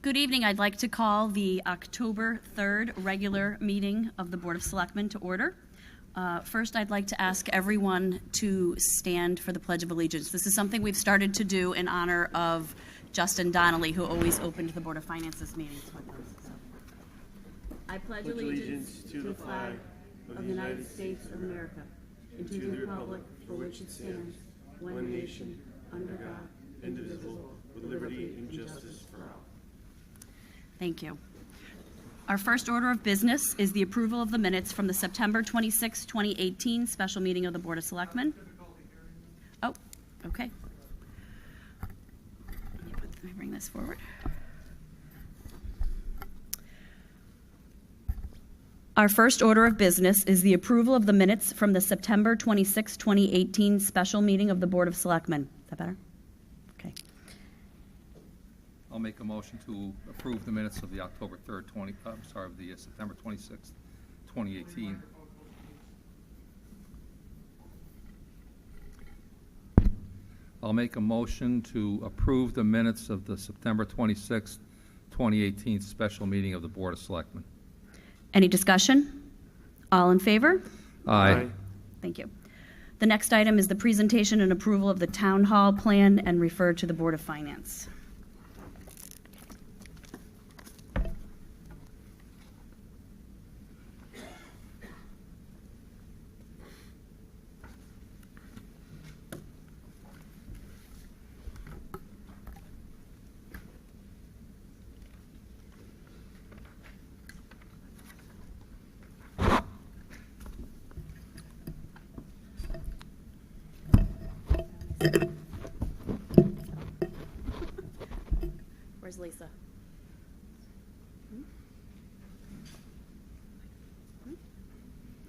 Good evening. I'd like to call the October 3rd regular meeting of the Board of Selectmen to order. First, I'd like to ask everyone to stand for the Pledge of Allegiance. This is something we've started to do in honor of Justin Donnelly, who always opened the Board of Finance's meetings with us. I pledge allegiance to the flag of the United States of America and to the republic for which it stands, one nation, under God, indivisible, with liberty and justice for all. Thank you. Our first order of business is the approval of the minutes from the September 26, 2018 special meeting of the Board of Selectmen. Oh, okay. Let me bring this forward. Our first order of business is the approval of the minutes from the September 26, 2018 special meeting of the Board of Selectmen. Is that better? Okay. I'll make a motion to approve the minutes of the October 3rd, the September 26th, 2018. I'll make a motion to approve the minutes of the September 26th, 2018 special meeting of the Board of Selectmen. Any discussion? All in favor? Aye. Thank you. The next item is the presentation and approval of the Town Hall plan and referred to the Board of Finance. Where's Lisa? I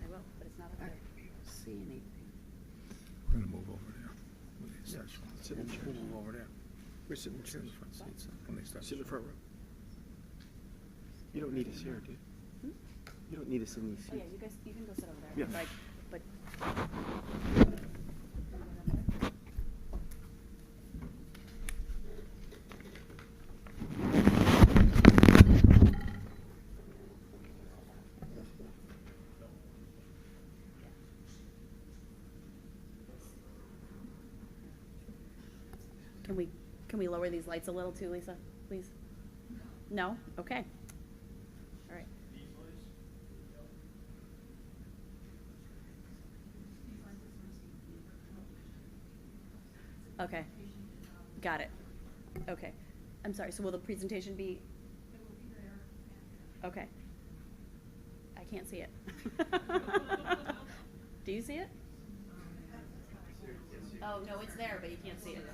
will, but it's not up there. See anything? We're going to move over there. Sit in the chair. We'll move over there. We're sitting in the chairs. Front seats when they start. Sit in the front row. You don't need us here, dude. You don't need us in these Oh, yeah, seats. you can go sit over there. Yeah. But Can we lower these lights a little too, Lisa, please? No? Okay. All right. Okay. Got it. Okay. I'm sorry, so will the presentation be? It will be there. Okay. I can't see it. Do you see it? Oh, no, it's there, but you can't see it.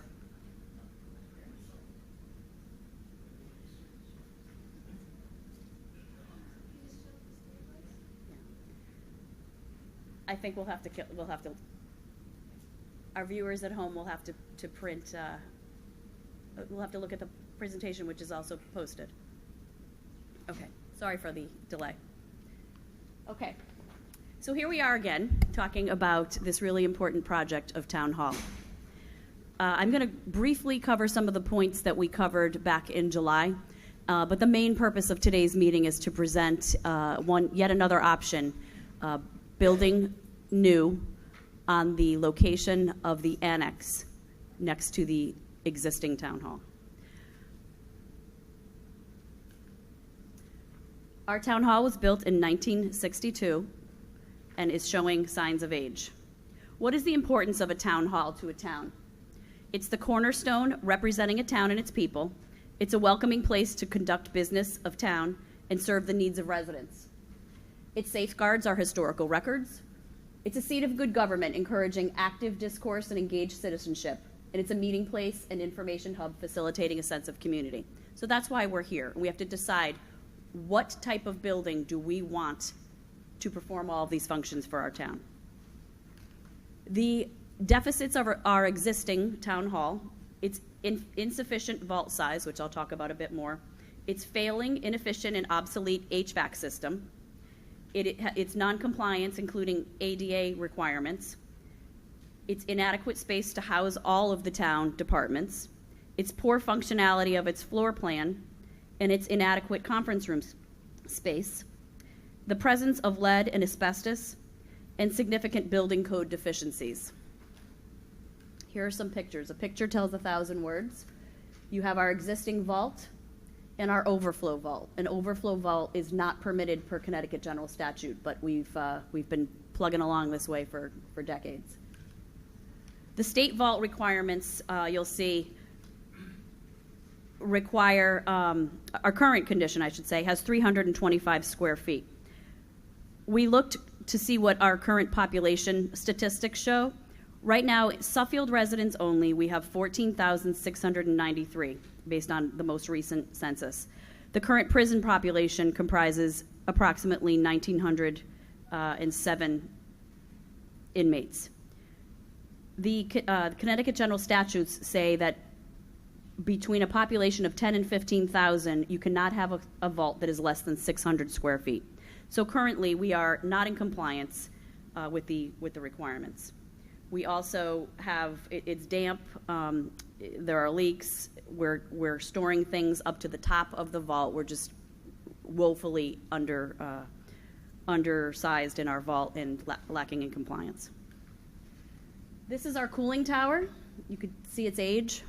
I think we'll have to, our viewers at home will have to print, we'll have to look at the presentation, which is also posted. Okay, sorry for the delay. Okay, so here we are again, talking about this really important project of Town Hall. I'm going to briefly cover some of the points that we covered back in July, but the main purpose of today's meeting is to present yet another option, building new on the location of the annex next to the existing town hall. Our town hall was built in 1962 and is showing signs of age. What is the importance of a town hall to a town? It's the cornerstone representing a town and its people. It's a welcoming place to conduct business of town and serve the needs of residents. It safeguards our historical records. It's a seat of good government, encouraging active discourse and engaged citizenship. And it's a meeting place and information hub facilitating a sense of community. So that's why we're here. We have to decide what type of building do we want to perform all of these functions for our town. The deficits of our existing town hall, it's insufficient vault size, which I'll talk about a bit more. It's failing, inefficient, and obsolete HVAC system. It's non-compliance, including ADA requirements. It's inadequate space to house all of the town departments. Its poor functionality of its floor plan, and its inadequate conference room space, the presence of lead and asbestos, and significant building code deficiencies. Here are some pictures. A picture tells 1,000 words. You have our existing vault and our overflow vault. An overflow vault is not permitted per Connecticut general statute, but we've been plugging along this way for decades. The state vault requirements, you'll see, require, our current condition, I should say, has 325 square feet. We looked to see what our current population statistics show. Right now, Suffield residents only, we have 14,693 based on the most recent census. The current prison population comprises approximately 1,907 inmates. The Connecticut general statutes say that between a population of 10 and 15,000, you cannot have a vault that is less than 600 square feet. So currently, we are not in compliance with the requirements. We also have, it's damp, there are leaks, we're storing things up to the top of the vault. We're just woefully undersized in our vault and lacking in compliance. This is our cooling tower. You can see its age.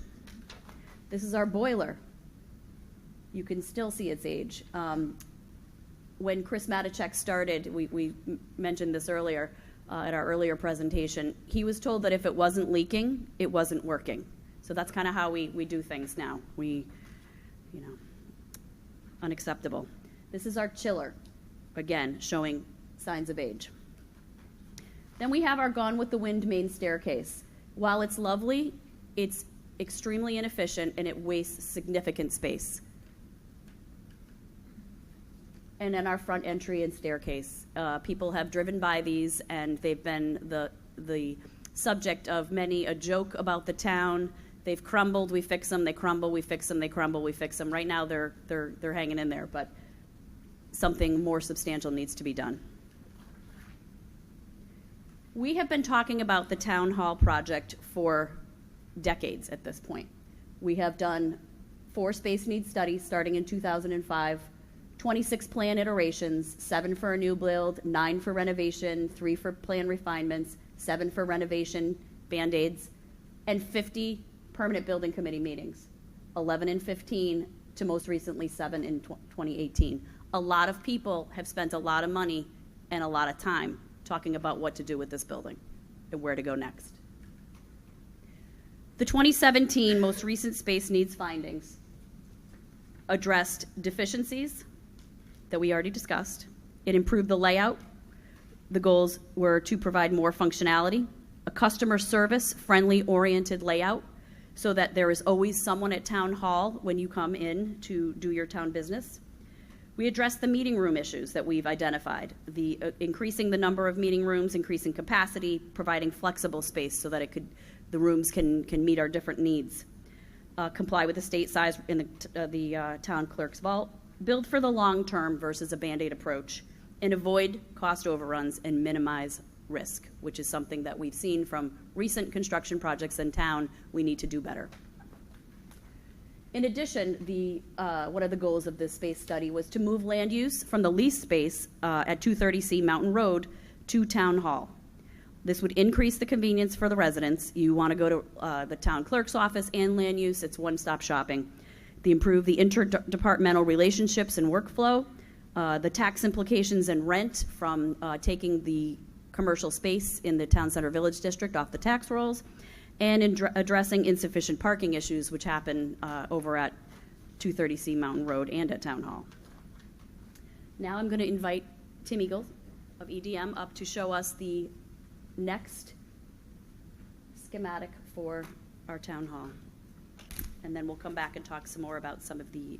This is our boiler. You can still see its age. When Chris Matichek started, we mentioned this earlier, at our earlier presentation, he was told that if it wasn't leaking, it wasn't working. So that's kind of how we do things now. Unacceptable. This is our chiller, again, showing signs of age. Then we have our Gone with the Wind main staircase. While it's lovely, it's extremely inefficient and it wastes significant space. And then our front entry and staircase. People have driven by these and they've been the subject of many a joke about the town. They've crumbled, we fix them, they crumble, we fix them, they crumble, we fix them. Right now they're hanging in there, but something more substantial needs to be done. We have been talking about the town hall project for decades at this point. We have done 4 space needs studies starting in 2005, 26 plan iterations, 7 for a new build, 9 for renovation, 3 for plan refinements, 7 for renovation, Band-Aids, and 50 permanent building committee meetings, 11 in 15 to most recently 7 in 2018. A lot of people have spent a lot of money and a lot of time talking about what to do with this building and where to go next. The 2017 most recent space needs findings addressed deficiencies that we already discussed. It improved the layout. The goals were to provide more functionality, a customer service friendly oriented layout so that there is always someone at town hall when you come in to do your town business. We addressed the meeting room issues that we've identified, the increasing the number of meeting rooms, increasing capacity, providing flexible space so that the rooms can meet our different needs, comply with the state size in the town clerk's vault, build for the long term versus a Band-Aid approach, and avoid cost overruns and minimize risk, which is something that we've seen from recent construction projects in town. We need to do better. In addition, one of the goals of this space study was to move land use from the leased space at 230C Mountain Road to Town Hall. This would increase the convenience for the residents. You want to go to the town clerk's office and land use, it's one-stop shopping. They improve the interdepartmental relationships and workflow, the tax implications and rent from taking the commercial space in the Town Center Village District off the tax rolls, and addressing insufficient parking issues which happen over at 230C Mountain Road and at Town Hall. Now I'm going to invite Tim Eagles of EDM up to show us the next schematic for our Town Hall. And then we'll come back and talk some more about some of the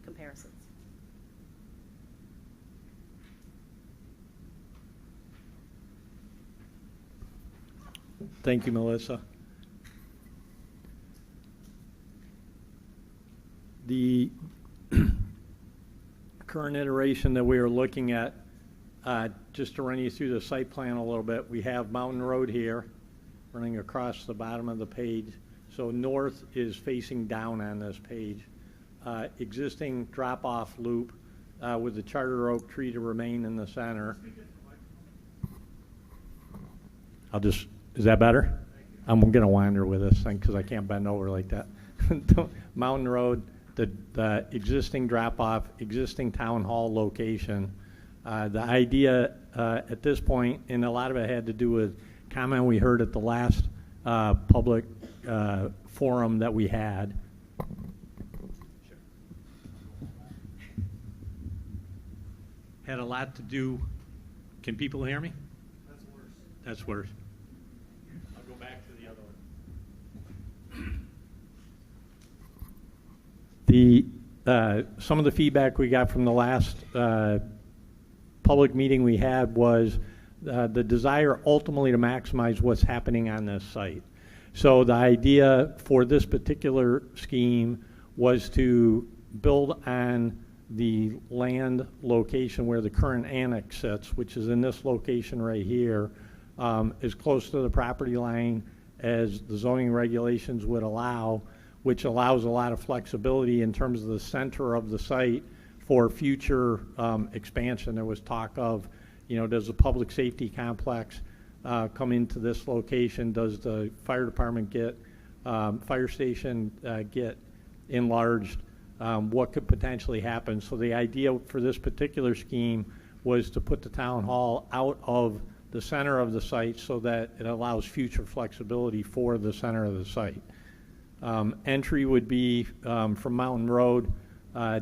comparisons. Thank you, Melissa. The current iteration that we are looking at, just to run you through the site plan a little bit, we have Mountain Road here running across the bottom of the page. So north is facing down on this page. existing drop-off loop with the charter oak tree to remain in the center. Is that better? I'm going to wander with this thing because I can't bend over like that. Mountain Road, the existing drop-off, existing town hall location. The idea at this point, and a lot of it had to do with comment we heard at the last public forum that we had. Had a lot to do. Can people hear me? That's worse. That's worse. I'll go back to the other one. Some of the feedback we got from the last public meeting we had was the desire ultimately to maximize what's happening on this site. So the idea for this particular scheme was to build on the land location where the current annex sits, which is in this location right here, as close to the property line as the zoning regulations would allow, which allows a lot of flexibility in terms of the center of the site for future expansion. There was talk of, does the public safety complex come into this location? Does the fire department fire station get enlarged? What could potentially happen? So the idea for this particular scheme was to put the town hall out of the center of the site so that it allows future flexibility for the center of the site. Entry would be from Mountain Road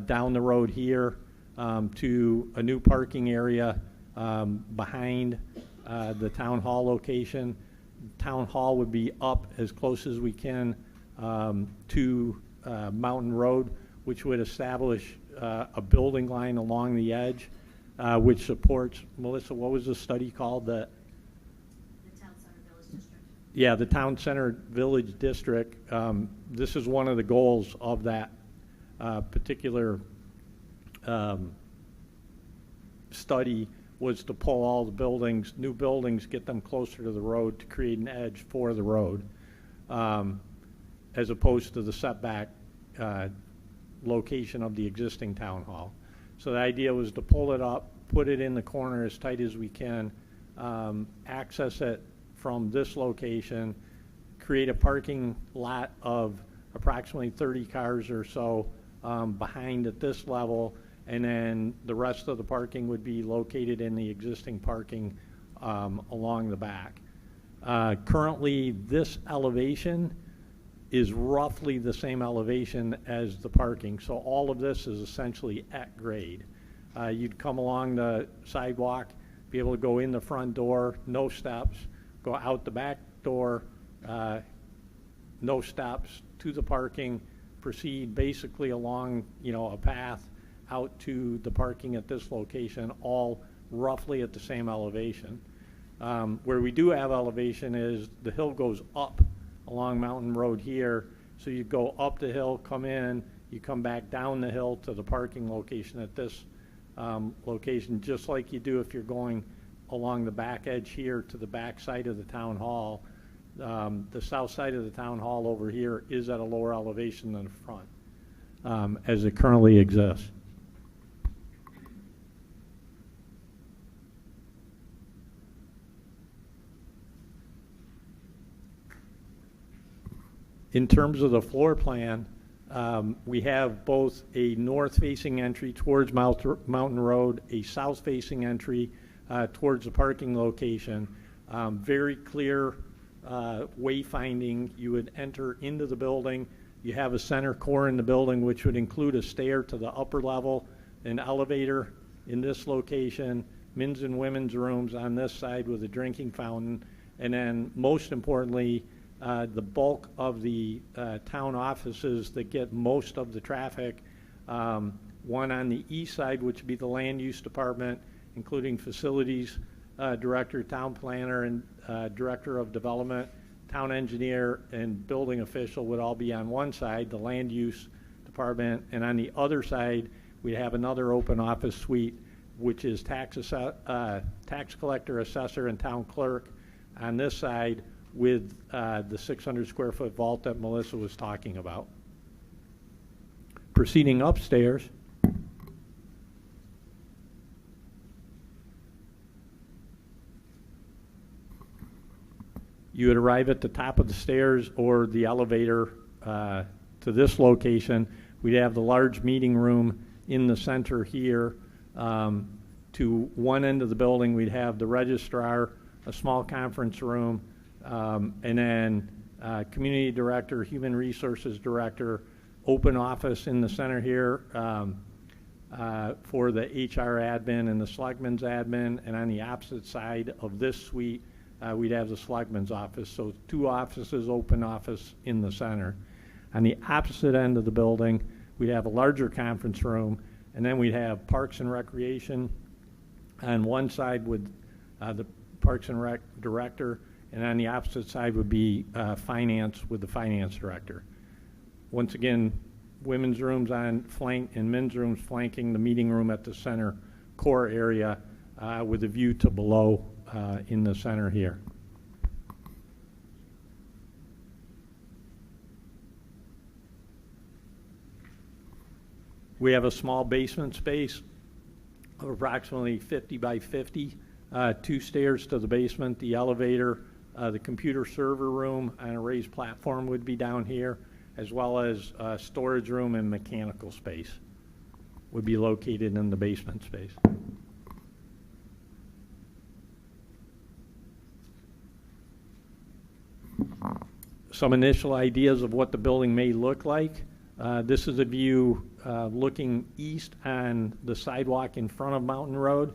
down the road here to a new parking area behind the town hall location. Town hall would be up as close as we can to Mountain Road, which would establish a building line along the edge, which supports, Melissa, what was the study called? The Town Center Village District. Yeah, the Town Center Village District. This is one of the goals of that particular study, was to pull all the buildings, new buildings, get them closer to the road to create an edge for the road, as opposed to the setback location of the existing town hall. So the idea was to pull it up, put it in the corner as tight as we can, access it from this location, create a parking lot of approximately 30 cars or so behind at this level, and then the rest of the parking would be located in the existing parking along the back. Currently, this elevation is roughly the same elevation as the parking, so all of this is essentially at grade. You'd come along the sidewalk, be able to go in the front door, no steps, go out the back door, no steps, to the parking, proceed basically along, a path out to the parking at this location, all roughly at the same elevation. Where we do have elevation is the hill goes up along Mountain Road here, so you go up the hill, come in, you come back down the hill to the parking location at this location, just like you do if you're going along the back edge here to the back side of the town hall. The south side of the town hall over here is at a lower elevation than the front, as it currently exists. In terms of the floor plan, we have both a north-facing entry towards Mountain Road, a south-facing entry towards the parking location. Very clear wayfinding. You would enter into the building. You have a center core in the building, which would include a stair to the upper level, an elevator in this location, men's and women's rooms on this side with a drinking fountain, and then most importantly, the bulk of the town offices that get most of the traffic, one on the east side, which would be the land use department, including facilities director, town planner, and director of development, town engineer, and building official would all be on one side, the land use department, and on the other side, we'd have another open office suite, which is tax collector, assessor, and town clerk on this side, with the 600 square foot vault that Melissa was talking about. Proceeding upstairs, you would arrive at the top of the stairs or the elevator to this location. We'd have the large meeting room in the center here. To one end of the building, we'd have the registrar, a small conference room, and then community director, human resources director, open office in the center here for the HR admin and the selectmen's admin. And on the opposite side of this suite, we'd have the selectmen's office. So 2 offices, open office in the center. On the opposite end of the building, we'd have a larger conference room, and then we'd have Parks and Recreation on one side with the Parks and Rec director, and on the opposite side would be finance with the finance director. Once again, women's rooms on flank and men's rooms flanking the meeting room at the center core area with a view to below in the center here. We have a small basement space of approximately 50 by 50, 2 stairs to the basement, the elevator, the computer server room on a raised platform would be down here, as well as storage room and mechanical space would be located in the basement space. Some initial ideas of what the building may look like. This is a view looking east on the sidewalk in front of Mountain Road.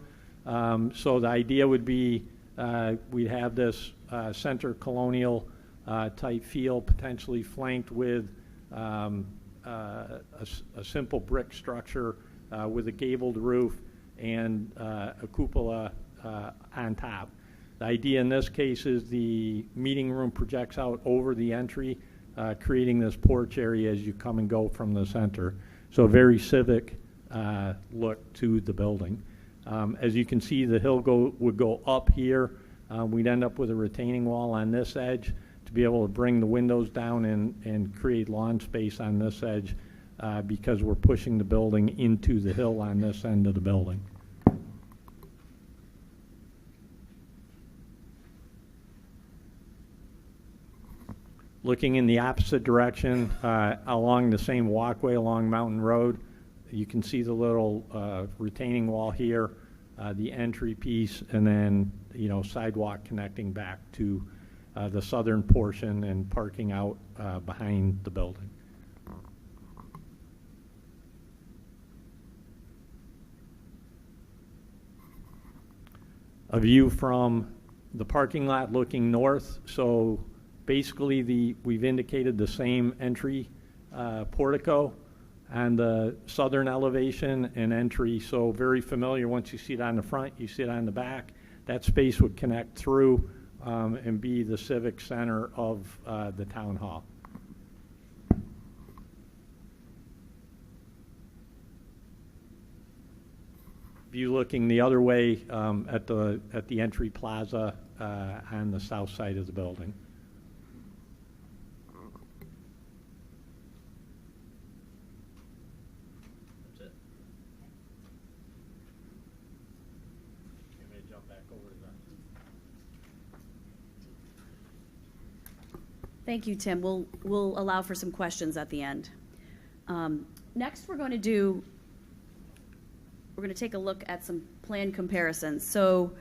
So the idea would be we'd have this center colonial type feel, potentially flanked with a simple brick structure with a gabled roof and a cupola on top. The idea in this case is the meeting room projects out over the entry, creating this porch area as you come and go from the center. So a very civic look to the building. As you can see, the hill would go up here. We'd end up with a retaining wall on this edge to be able to bring the windows down and create lawn space on this edge because we're pushing the building into the hill on this end of the building. Looking in the opposite direction, along the same walkway along Mountain Road, you can see the little retaining wall here, the entry piece, and then sidewalk connecting back to the southern portion and parking out behind the building. A view from the parking lot looking north. So basically, we've indicated the same entry portico on the southern elevation and entry. So very familiar. Once you see it on the front, you see it on the back. That space would connect through and be the civic center of the town hall. View looking the other way at the entry plaza on the south side of the building. Thank you, Tim. We'll allow for some questions at the end. Next, we're going to take a look at some plan comparisons. So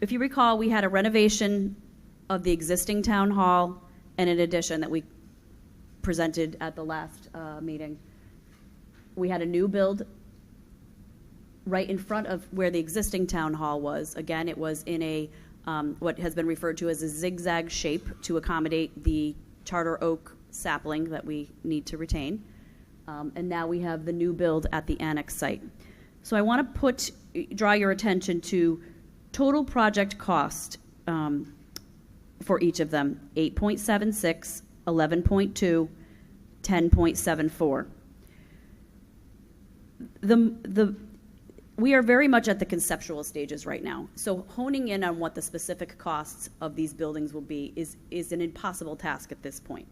if you recall, we had a renovation of the existing town hall and an addition that we presented at the last meeting. We had a new build right in front of where the existing town hall was. Again, it was in a what has been referred to as a zigzag shape to accommodate the charter oak sapling that we need to retain. And now we have the new build at the annex site. So I want to draw your attention to total project cost for each of them: 8.76, 11.2, 10.74. We are very much at the conceptual stages right now. So honing in on what the specific costs of these buildings will be is an impossible task at this point.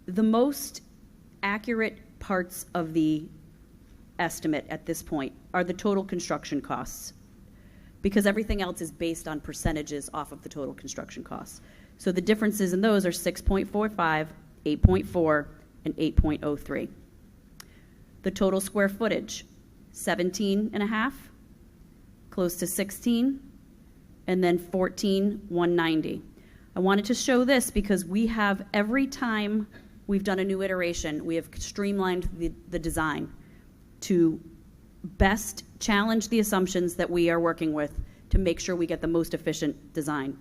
The most accurate parts of the estimate at this point are the total construction costs, because everything else is based on percentages off of the total construction costs. So the differences in those are 6.45, 8.4, and 8.03. The total square footage, 17 and a half, close to 16, and then 14,190. I wanted to show this because we have, every time we've done a new iteration, we have streamlined the design to best challenge the assumptions that we are working with to make sure we get the most efficient design.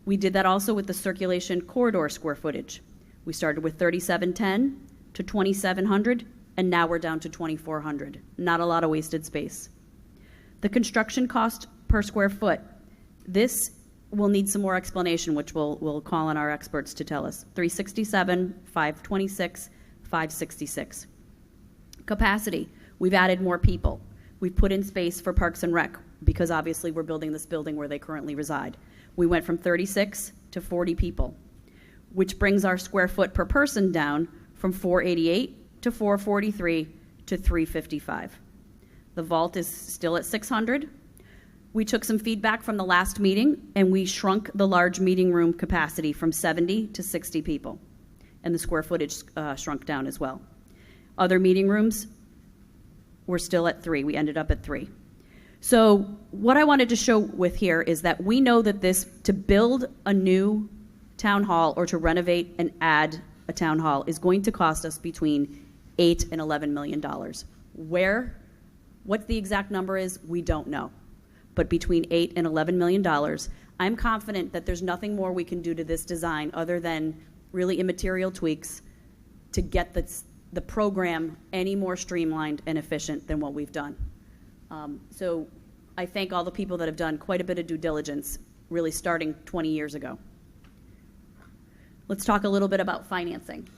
We did that also with the circulation corridor square footage. We started with 3,710 to 2,700, and now we're down to 2,400. Not a lot of wasted space. The construction cost per square foot, this will need some more explanation, which we'll call on our experts to tell us. 367, 526, 566. Capacity, we've added more people. We've put in space for Parks and Rec, because obviously we're building this building where they currently reside. We went from 36 to 40 people, which brings our square foot per person down from 488 to 443 to 355. The vault is still at 600. We took some feedback from the last meeting, and we shrunk the large meeting room capacity from 70 to 60 people, and the square footage shrunk down as well. Other meeting rooms, we're still at 3. We ended up at 3. So what I wanted to show with here is that we know that to build a new town hall or to renovate and add a town hall is going to cost us between $8 and $11 million. What the exact number is, we don't know. But between $8 and $11 million, I'm confident that there's nothing more we can do to this design other than really immaterial tweaks to get the program any more streamlined and efficient than what we've done. So I thank all the people that have done quite a bit of due diligence, really starting 20 years ago. Let's talk a little bit about financing.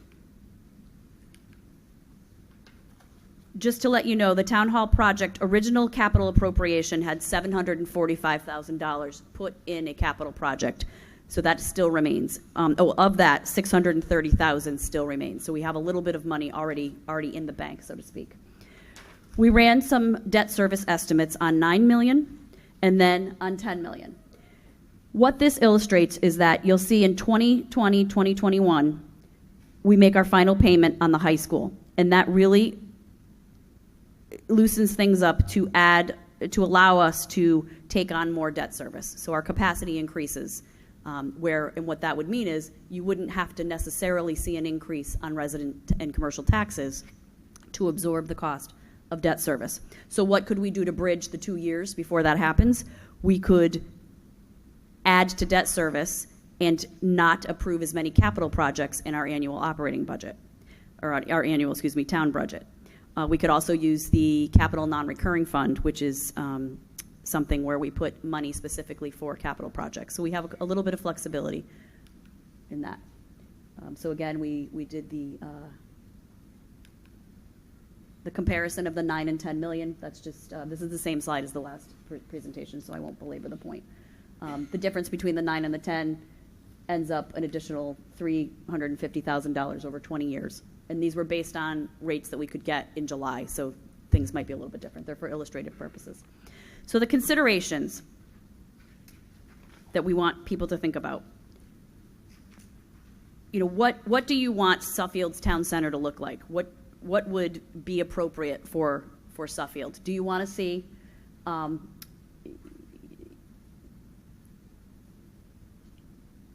Just to let you know, the town hall project original capital appropriation had $745,000 put in a capital project. So that still remains. Of that, $630,000 still remains. So we have a little bit of money already in the bank, so to speak. We ran some debt service estimates on $9 million and then on $10 million. What this illustrates is that you'll see in 2020, 2021, we make our final payment on the high school, and that really loosens things up to allow us to take on more debt service. So our capacity increases. And what that would mean is you wouldn't have to necessarily see an increase on resident and commercial taxes to absorb the cost of debt service. So what could we do to bridge the 2 years before that happens? We could add to debt service and not approve as many capital projects in our annual operating budget, or our annual, town budget. We could also use the capital non-recurring fund, which is something where we put money specifically for capital projects. So we have a little bit of flexibility in that. So again, we did the comparison of the 9 and 10 million. That's just, this is the same slide as the last presentation, so I won't belabor the point. The difference between the 9 and the 10 ends up an additional $350,000 over 20 years. And these were based on rates that we could get in July, so things might be a little bit different. They're for illustrative purposes. So the considerations that we want people to think about. You know, what do you want Suffield's town center to look like? What would be appropriate for Suffield? Do you want to see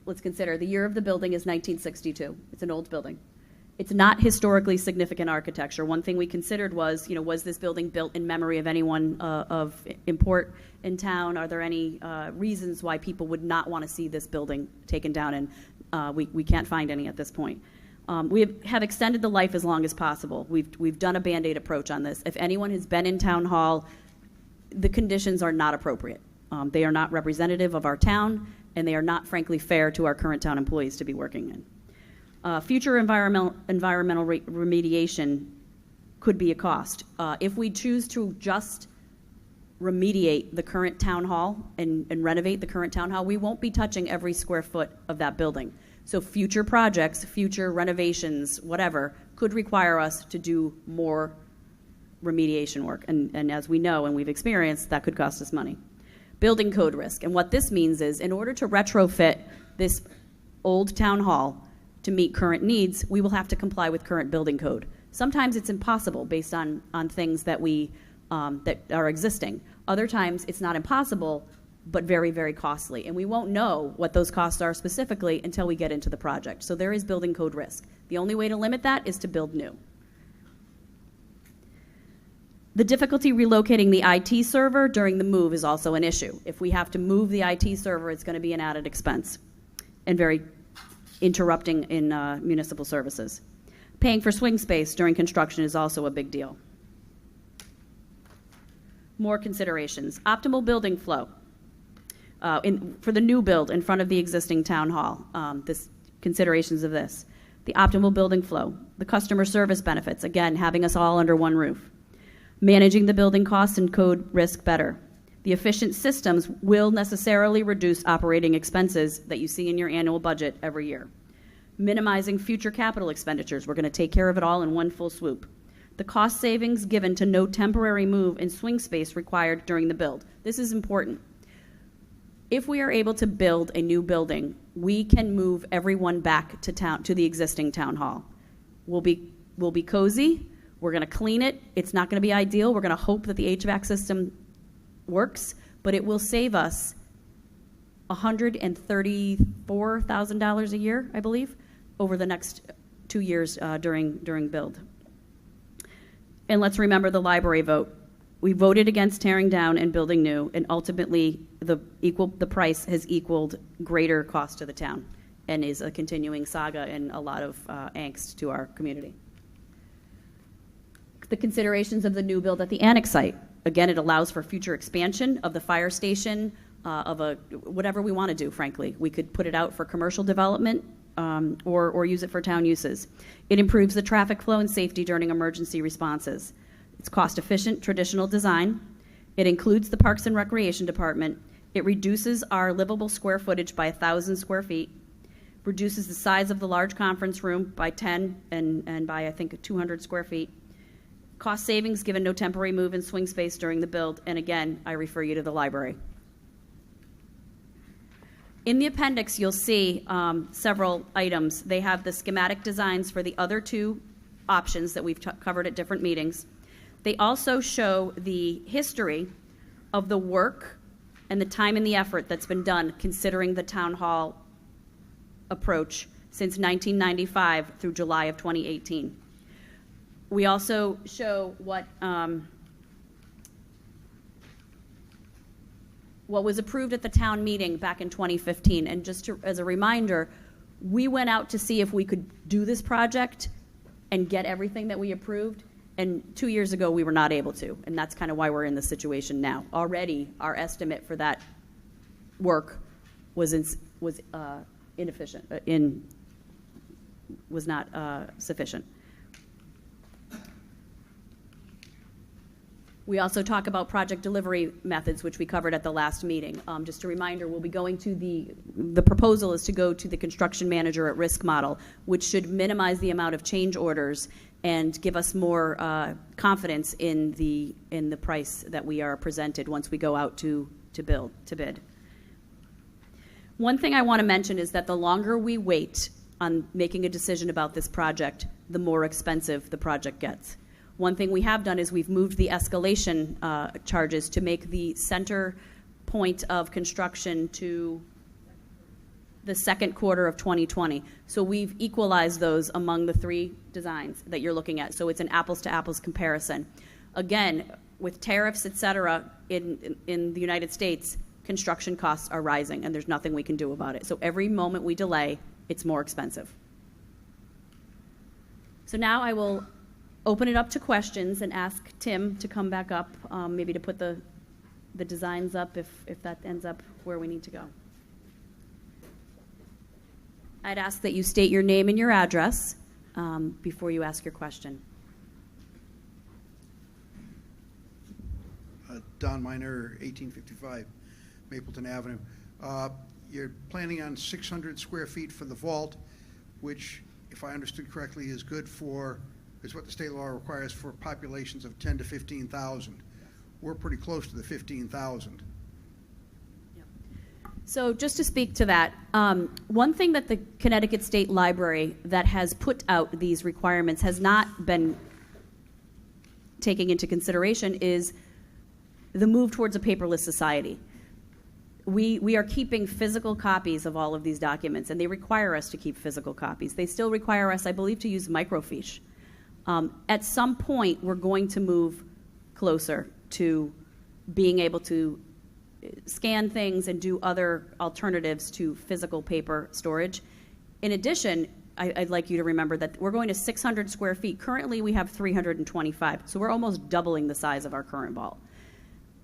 let's consider the year of the building is 1962. It's an old building. It's not historically significant architecture. One thing we considered was, you know, was this building built in memory of anyone of import in town? Are there any reasons why people would not want to see this building taken down? And we can't find any at this point. We have extended the life as long as possible. We've done a Band-Aid approach on this. If anyone has been in town hall, the conditions are not appropriate. They are not representative of our town, and they are not, frankly, fair to our current town employees to be working in. Future environmental remediation could be a cost. If we choose to just remediate the current town hall and renovate the current town hall, we won't be touching every square foot of that building. So future projects, future renovations, whatever, could require us to do more remediation work. And as we know and we've experienced, that could cost us money. Building code risk. And what this means is in order to retrofit this old town hall to meet current needs, we will have to comply with current building code. Sometimes it's impossible based on things that that are existing. Other times it's not impossible, but very, very costly. And we won't know what those costs are specifically until we get into the project. So there is building code risk. The only way to limit that is to build new. The difficulty relocating the IT server during the move is also an issue. If we have to move the IT server, it's going to be an added expense and very interrupting in municipal services. Paying for swing space during construction is also a big deal. More considerations. Optimal building flow. For the new build in front of the existing town hall, considerations of this. The optimal building flow. The customer service benefits, again, having us all under one roof. Managing the building costs and code risk better. The efficient systems will necessarily reduce operating expenses that you see in your annual budget every year. Minimizing future capital expenditures. We're going to take care of it all in one full swoop. The cost savings given to no temporary move and swing space required during the build. This is important. If we are able to build a new building, we can move everyone back to the existing town hall. We'll be cozy. We're going to clean it. It's not going to be ideal. We're going to hope that the HVAC system works, but it will save us $134,000 a year, I believe, over the next 2 years during build. And let's remember the library vote. We voted against tearing down and building new, and ultimately the price has equaled greater cost to the town and is a continuing saga and a lot of angst to our community. The considerations of the new build at the annex site. Again, it allows for future expansion of the fire station, whatever we want to do, frankly. We could put it out for commercial development or use it for town uses. It improves the traffic flow and safety during emergency responses. It's cost-efficient, traditional design. It includes the Parks and Recreation Department. It reduces our livable square footage by 1,000 square feet, reduces the size of the large conference room by 10 and by, I think, 200 square feet. Cost savings given no temporary move and swing space during the build. And again, I refer you to the library. In the appendix, you'll see several items. They have the schematic designs for the other two options that we've covered at different meetings. They also show the history of the work and the time and the effort that's been done considering the town hall approach since 1995 through July of 2018. We also show what was approved at the town meeting back in 2015. And just as a reminder, we went out to see if we could do this project and get everything that we approved. And 2 years ago, we were not able to. And that's kind of why we're in this situation now. Already, our estimate for that work was inefficient, was not sufficient. We also talk about project delivery methods, which we covered at the last meeting. Just a reminder, we'll be going to the proposal is to go to the construction manager at risk model, which should minimize the amount of change orders and give us more confidence in the price that we are presented once we go out to bid. One thing I want to mention is that the longer we wait on making a decision about this project, the more expensive the project gets. One thing we have done is we've moved the escalation charges to make the center point of construction to the second quarter of 2020. So we've equalized those among the three designs that you're looking at. So it's an apples-to-apples comparison. Again, with tariffs, et cetera, in the United States, construction costs are rising, and there's nothing we can do about it. So every moment we delay, it's more expensive. So now I will open it up to questions and ask Tim to come back up, maybe to put the designs up if that ends up where we need to go. I'd ask that you state your name and your address before you ask your question. Don Miner, 1855 Mapleton Avenue. You're planning on 600 square feet for the vault, which, if I understood correctly, is good for is what the state law requires for populations of 10 to 15,000. We're pretty close to the 15,000. So just to speak to that, one thing that the Connecticut State Library that has put out these requirements has not been taking into consideration is the move towards a paperless society. We are keeping physical copies of all of these documents, and they require us to keep physical copies. They still require us, I believe, to use microfiche. At some point, we're going to move closer to being able to scan things and do other alternatives to physical paper storage. In addition, I'd like you to remember that we're going to 600 square feet. Currently, we have 325, so we're almost doubling the size of our current vault.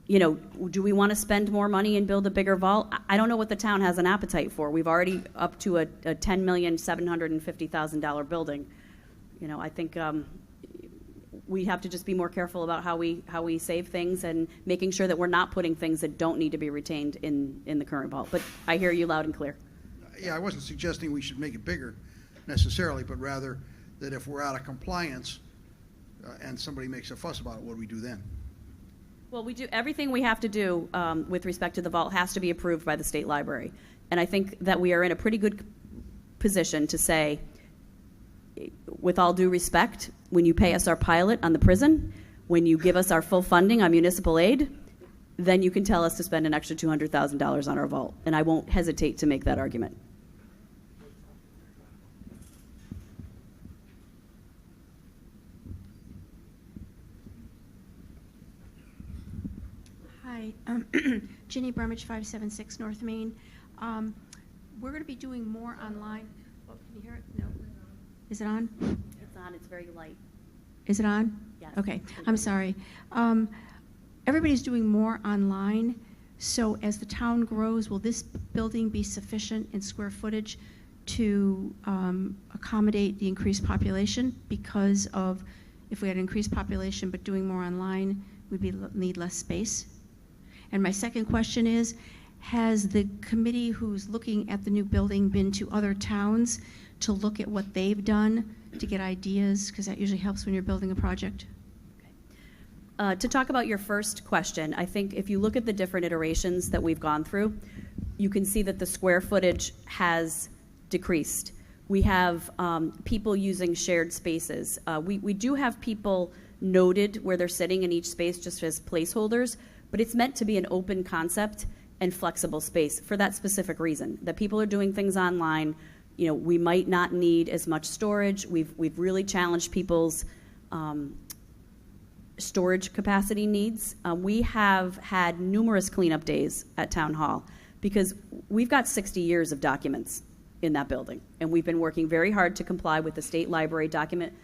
You know, do we want to spend more money and build a bigger vault? I don't know what the town has an appetite for. We've already up to a $10,750,000 building. You know, I think we have to just be more careful about how we save things and making sure that we're not putting things that don't need to be retained in the current vault. But I hear you loud and clear. Yeah, I wasn't suggesting we should make it bigger necessarily, but rather that if we're out of compliance and somebody makes a fuss about it, what do we do then? Well, we do everything we have to do with respect to the vault has to be approved by the state library. And I think that we are in a pretty good position to say, with all due respect, when you pay us our pilot on the prison, when you give us our full funding on municipal aid, then you can tell us to spend an extra $200,000 on our vault. And I won't hesitate to make that argument. Hi, Ginny Brumage, 576 North Main. We're going to be doing more online. Oh, can you hear it? No. Is it on? It's on. It's very light. Is it on? Yes. Okay, I'm sorry. Everybody's doing more online, so as the town grows, will this building be sufficient in square footage to accommodate the increased population? Because of, if we had an increased population but doing more online, we'd need less space. And my second question is, has the committee who's looking at the new building been to other towns to look at what they've done to get ideas? Because that usually helps when you're building a project. To talk about your first question, I think if you look at the different iterations that we've gone through, you can see that the square footage has decreased. We have people using shared spaces. We do have people noted where they're sitting in each space just as placeholders, but it's meant to be an open concept and flexible space for that specific reason, that people are doing things online. You know, we might not need as much storage. We've really challenged people's storage capacity needs. We have had numerous cleanup days at Town Hall because we've got 60 years of documents in that building, and we've been working very hard to comply with the state library document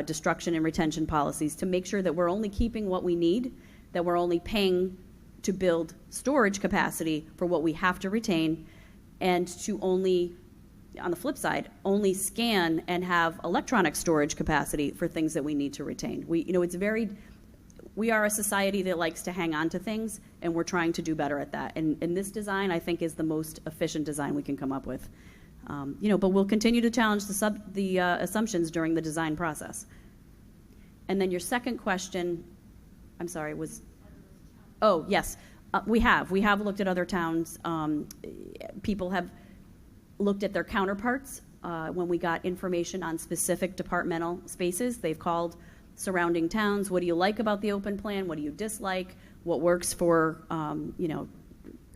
destruction and retention policies to make sure that we're only keeping what we need, that we're only paying to build storage capacity for what we have to retain, and to only, on the flip side, only scan and have electronic storage capacity for things that we need to retain. We are a society that likes to hang on to things, and we're trying to do better at that. And this design, I think, is the most efficient design we can come up with. But we'll continue to challenge the assumptions during the design process. And then your second question, I'm sorry, was, oh, yes, we have. We have looked at other towns. People have looked at their counterparts when we got information on specific departmental spaces. They've called surrounding towns. What do you like about the open plan? What do you dislike? What works for,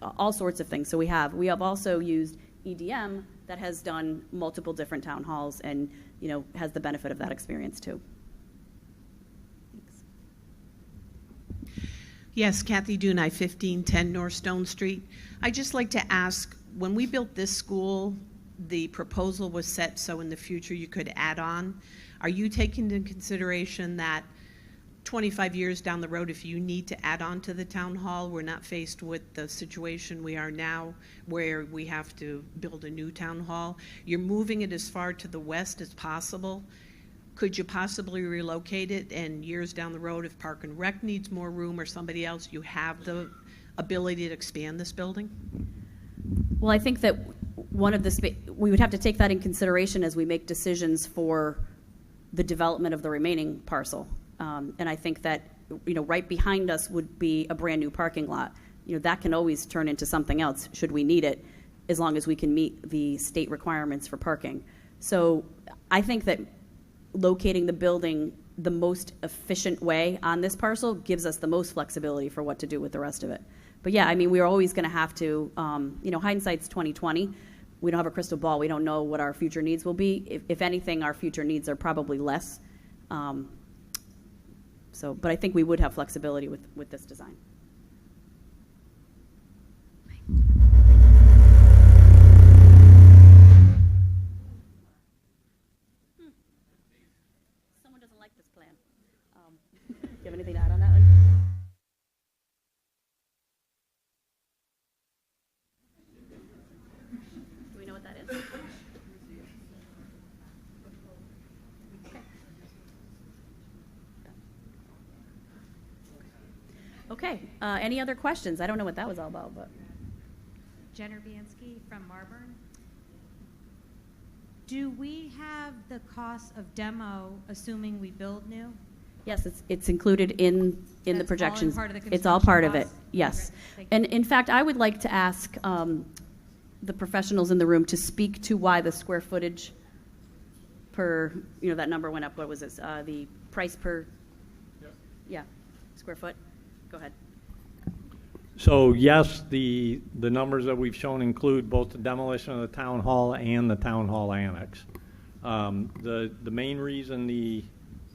all sorts of things. So we have also used EDM that has done multiple different town halls and, has the benefit of that experience too. Thanks. Yes, Kathy Dunai, 1510 North Stone Street. I'd just like to ask, when we built this school, the proposal was set so in the future you could add on. Are you taking into consideration that 25 years down the road, if you need to add on to the town hall, we're not faced with the situation we are now where we have to build a new town hall? You're moving it as far to the west as possible. Could you possibly relocate it, and years down the road, if Park and Rec needs more room or somebody else, you have the ability to expand this building? Well, I think that we would have to take that in consideration as we make decisions for the development of the remaining parcel. And I think that, right behind us would be a brand-new parking lot. That can always turn into something else, should we need it, as long as we can meet the state requirements for parking. So I think that locating the building the most efficient way on this parcel gives us the most flexibility for what to do with the rest of it. But yeah, I mean, we're always going to have to, hindsight's 20/20. We don't have a crystal ball. We don't know what our future needs will be. If anything, our future needs are probably less. But I think we would have flexibility with this design. Someone doesn't like this plan. Do you have anything to add on that one? Do we know what that is? Okay. Any other questions? I don't know what that was all about, but. Jen Urbanski from Marburn. Do we have the cost of demo, assuming we build new? Yes, it's included in the That's all projections. part of the It's all part of it, construction cost? yes. Okay, thank And in fact, I would like to ask the professionals in the room to speak to why the square footage per, that number went up. What was it? The price per, yeah, square foot? Go ahead. So yes, the numbers that we've shown include both the demolition of the town hall and the town hall annex. The main reason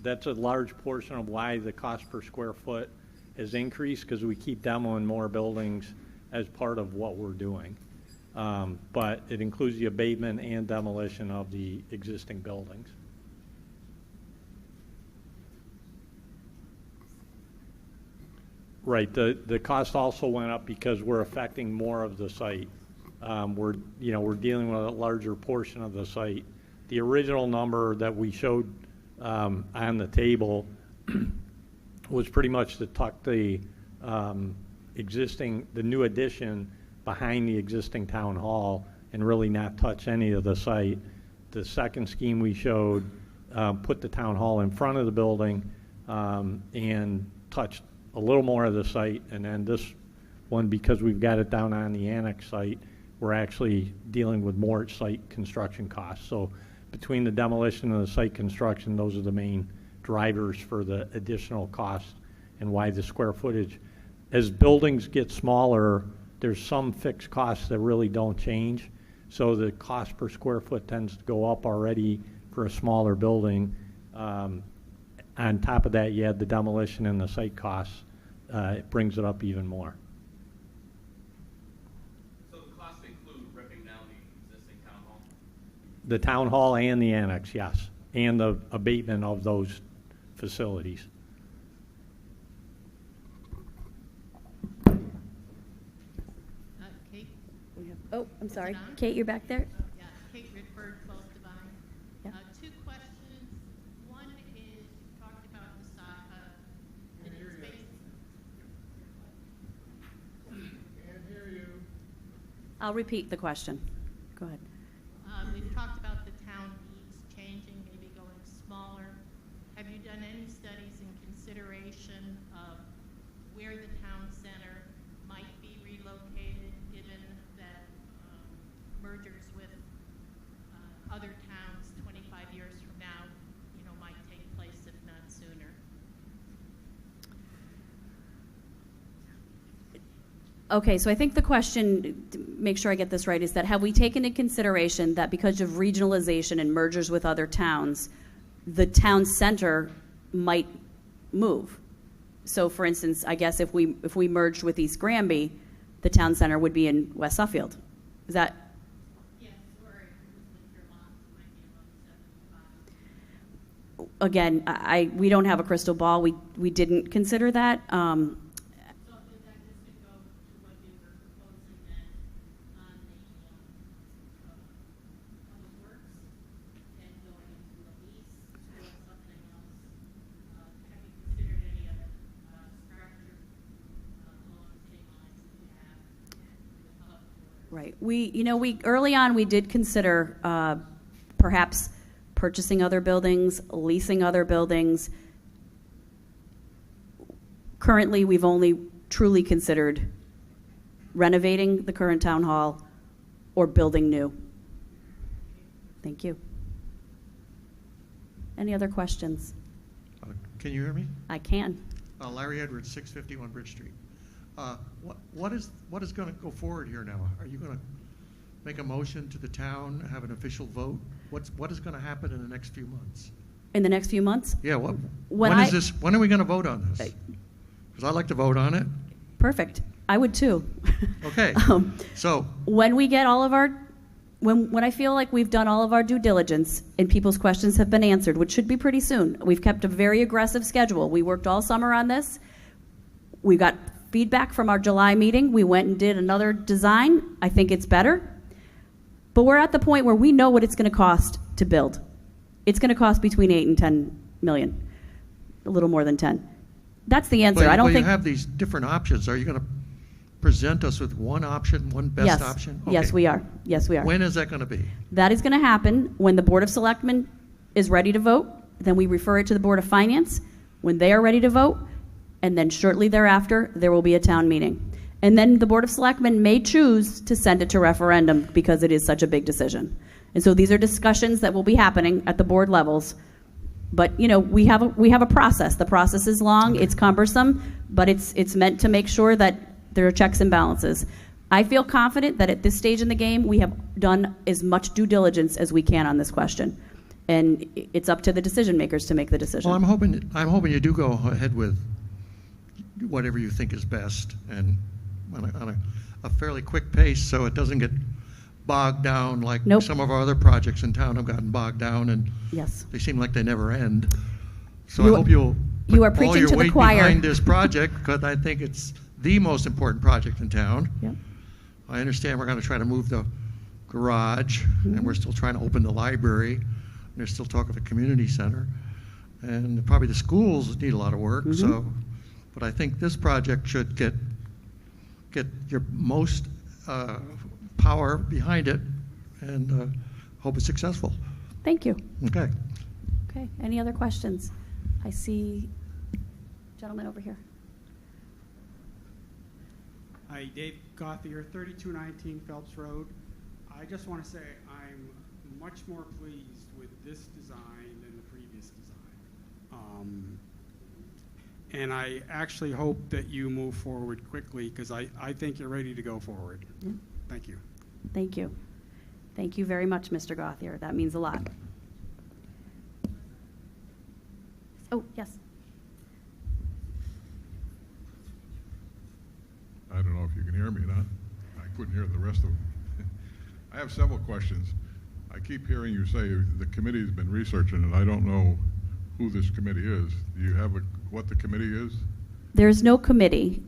that's a large portion of why the cost per square foot has increased, because we keep demoing more buildings as part of what we're doing. But it includes the abatement and demolition of the existing buildings. Right, the cost also went up because we're affecting more of the site. We're dealing with a larger portion of the site. The original number that we showed on the table was pretty much to tuck the new addition behind the existing town hall and really not touch any of the site. The second scheme we showed put the town hall in front of the building and touched a little more of the site, and then this one, because we've got it down on the annex site, we're actually dealing with more site construction costs. So between the demolition and the site construction, those are the main drivers for the additional cost and why the square footage. As buildings get smaller, there's some fixed costs that really don't change. So the cost per square foot tends to go up already for a smaller building. On top of that, you add the demolition and the site costs. It brings it up even more. So the costs include ripping down the existing town hall? The town hall and the annex, yes, and the abatement of those facilities. Kate? Oh, I'm sorry. it on? Kate, you're back there? Yeah, Kate Ridford, 12 Divine. Yeah. Two questions. One is, you talked about the SACA and its base. Can't hear you. I'll repeat the question. Go ahead. We've talked about the town needs changing, maybe going smaller. Have you done any studies in consideration of where the town center might be relocated, given that mergers with other towns 25 years from now, might take place, if not sooner? Okay, so I think the question, to make sure I get this right, is that have we taken into consideration that because of regionalization and mergers with other towns, the town center might move? So for instance, I guess if we merged with East Granby, the town center would be in West Suffield. Is that? Yes, or with Vermont, might be about 75. Again, we don't have a crystal ball. We didn't consider that. So is that just to go to what you were proposing then on the public works and going into a lease or something else? Have you considered any other structure along the same lines that you have with public works? Right. We early on we did consider perhaps purchasing other buildings, leasing other buildings. Currently, we've only truly considered renovating the current town hall or building new. Thank you. Any other questions? Can you hear me? I can. Larry Edwards, 651 Bridge Street. What is going to go forward here now? Are you going to make a motion to the town, have an official vote? What is going to happen in the next few months? In the next few months? Yeah, When when I- is this? When are we going to vote on this? Because I'd like to vote on it. Perfect. I would too. Okay. So When we get all of our, when I feel like we've done all of our due diligence and people's questions have been answered, which should be pretty soon, we've kept a very aggressive schedule. We worked all summer on this. We got feedback from our July meeting. We went and did another design. I think it's better. But we're at the point where we know what it's going to cost to build. It's going to cost between 8 and 10 million, a little more than 10. That's the answer. I don't you think. have these different options. Are you going to present us with one option, one best Yes. option? Yes, Okay. we are. Yes, we are. When is that going to be? That is going to happen when the Board of Selectmen is ready to vote. Then we refer it to the Board of Finance when they are ready to vote. And then shortly thereafter, there will be a town meeting. And then the Board of Selectmen may choose to send it to referendum because it is such a big decision. And so these are discussions that will be happening at the board levels. But, you know, we have a process. The process is long, it's cumbersome, but it's meant to make sure that there are checks and balances. I feel confident that at this stage in the game, we have done as much due diligence as we can on this question. And it's up to the decision makers to make the decision. Well, I'm hoping you do go ahead with whatever you think is best, and on a fairly quick pace, so it doesn't get bogged down like Nope. some of our other projects in town have gotten bogged down, and Yes. they seem like they never end. So You- I hope you'll you put are preaching all your to the weight choir. behind this project, because I think it's the most important project in town. Yep. I understand we're going to try to move the garage, Mm-hmm. and we're still trying to open the library. And there's still talk of a community center, and probably the schools need a lot of work. Mm-hmm. So, but I think this project should get your most power behind it, and hope it's successful. Thank you. Okay. Okay, any other questions? I see gentleman over here. Hi, Dave Gothier, 3219 Phelps Road. I just want to say I'm much more pleased with this design than the previous design. And I actually hope that you move forward quickly, because I think you're ready to go forward. Yeah. Thank you. Thank you. Thank you very much, Mr. Gothier. That means a lot. Oh, yes. I don't know if you can hear me or not. I couldn't hear the rest of them. I have several questions. I keep hearing you say the committee's been researching it. I don't know who this committee is. Do you have what the committee is? There's no committee.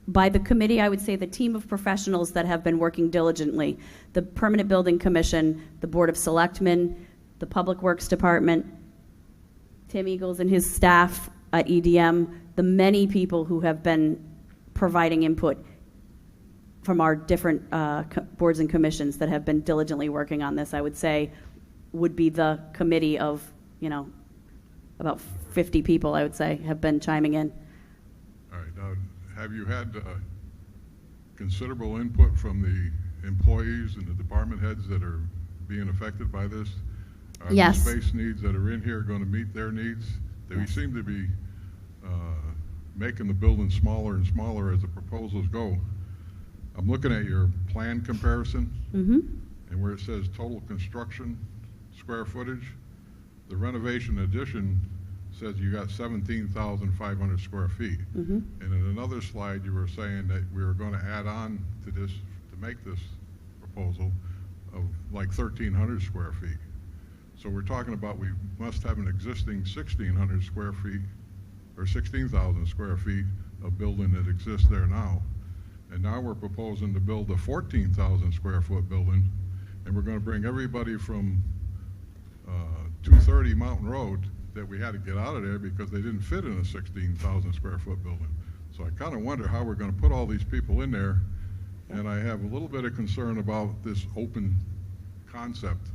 By the committee, I would say the team of professionals that have been working diligently, the Permanent Building Commission, the Board of Selectmen, the Public Works Department, Tim Eagles and his staff at EDM, the many people who have been providing input from our different boards and commissions that have been diligently working on this, I would say, would be the committee of, you know, about 50 people, I would say, have been chiming in. All right. Now, have you had considerable input from the employees and the department heads that are being affected by this? Are Yes. the space needs that are in here going to meet their needs? We Yes. seem to be making the building smaller and smaller as the proposals go. I'm looking at your plan comparison, Mm-hmm. and where it says total construction square footage, the renovation addition says you got 17,500 square feet. Mm-hmm. And in another slide, you were saying that we were going to add on to this, to make this proposal of like 1,300 square feet. So we're talking about we must have an existing 1,600 square feet or 16,000 square feet of building that exists there now. And now we're proposing to build a 14,000 square foot building, and we're going to bring everybody from 230 Mountain Road that we had to get out of there because they didn't fit in a 16,000 square foot building. So I kind of wonder how we're going to put all these people in there, and I have a little bit of concern about this open concept